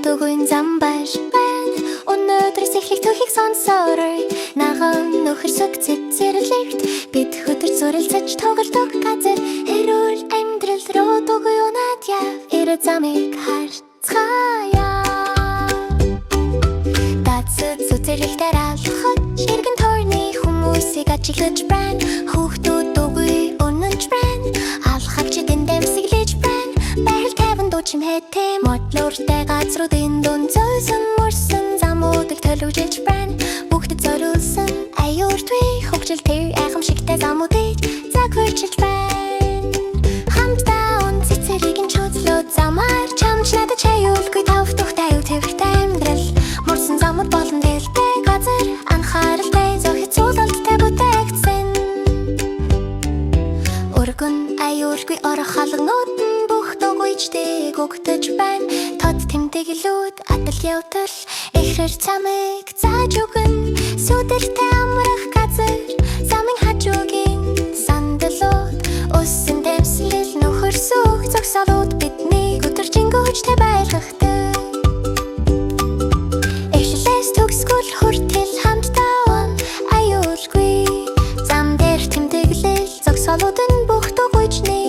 Дугуйн зам байж байна. Өнөөдрөөс эхлэх түүхийг сонсоорой. Наган нөхөр сүг цэцэрлэгт бид хөдөр зүрэлцэж тоглодог газар. Хэрүүл амьдрал руу дугуй унаад яв. Ирэ замыг харцгаая. Дацэд зүтэрэлтээр алхаж иргэн тойрны хүмүүсийг ажиглаж байна. Хүүхдүүд дугуй унаж байна. Алхагч дэндэмсэглэж байна. Байгаль таван дуучин хэтэм модлууртай газруудын дунд зойсон мөрсөн замуудыг төлөвлөж байна. Бүгдэд зориулсан аюуртгүй хөгжил тэр айхамшигтай замуудыг загварчилж байна. Хамтдаа он цэцэрийг нь чөдлөө замаар чамч надад чаюулгүй тав тухтай юу твэрхтэй амьдрал. Мөрсөн замууд болон дэлтэй газар анхааралтай зохиц суулалттай бүтээгдсэн. Өргөн аюулгүй орох халгнууд нь бүх дугуйчдыг өгдөж байна. Тод тэмдэглүүд адал явдал ихрэр цамыг зааж өгнө. Сүдэртэй амрах газар замын хажуугийн сандалууд өссөн дэмслэл нөхөр сүх зогсоолууд бидний өдөржингөөжтэй байлгахдаг. Эхлэлээс төгсгөл хүртэл хамтдаа он аюулгүй зам дээр тэмдэглэл зогсоолууд нь бүх дугуйчны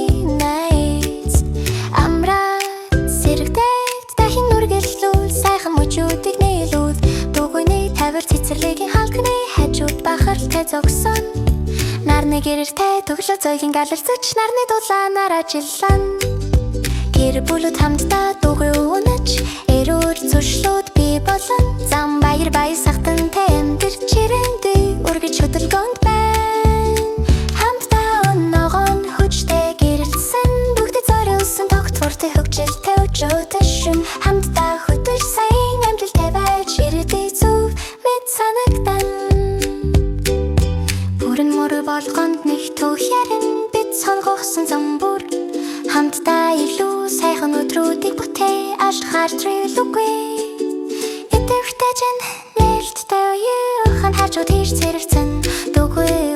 найз. Амраад сэрэгдээд дахин үргэлжлүүл сайхан мөчүүдийг нийлүүл. Дугуйны тавир цэцэрлэгийн халкны хажууд бахартай зогсон. Нарны гэрэртэй төглөө зөгийн галарцаж нарны дулаанаар ажиллан. Гэр бүлүүд хамтдаа дугуй унаж эрүүл зуршлууд бий болон зам баяр баясгалтантай амьдарч чирэнтэй үргэж хөдөлгөөнд байна. Хамтдаа ногоон хүчтэй гэрэлсэн бүгдэд зориулсан тогтвортой хөгжилтэй өчөөтэй шин. Хамтдаа хөдөлж сайн амжилттай байж ирдэг зөв мэд санагдан. Бүрэн мөр болгонд нэг түүхээрэн бид сонгосон замбүр. Хамтдаа илүү сайхан өдрүүдийг бүтээ алхаар трэлүгүй. Идэвхтэй жин нээлттэй уяахан хажууд хийж цэрэгцэн дугуй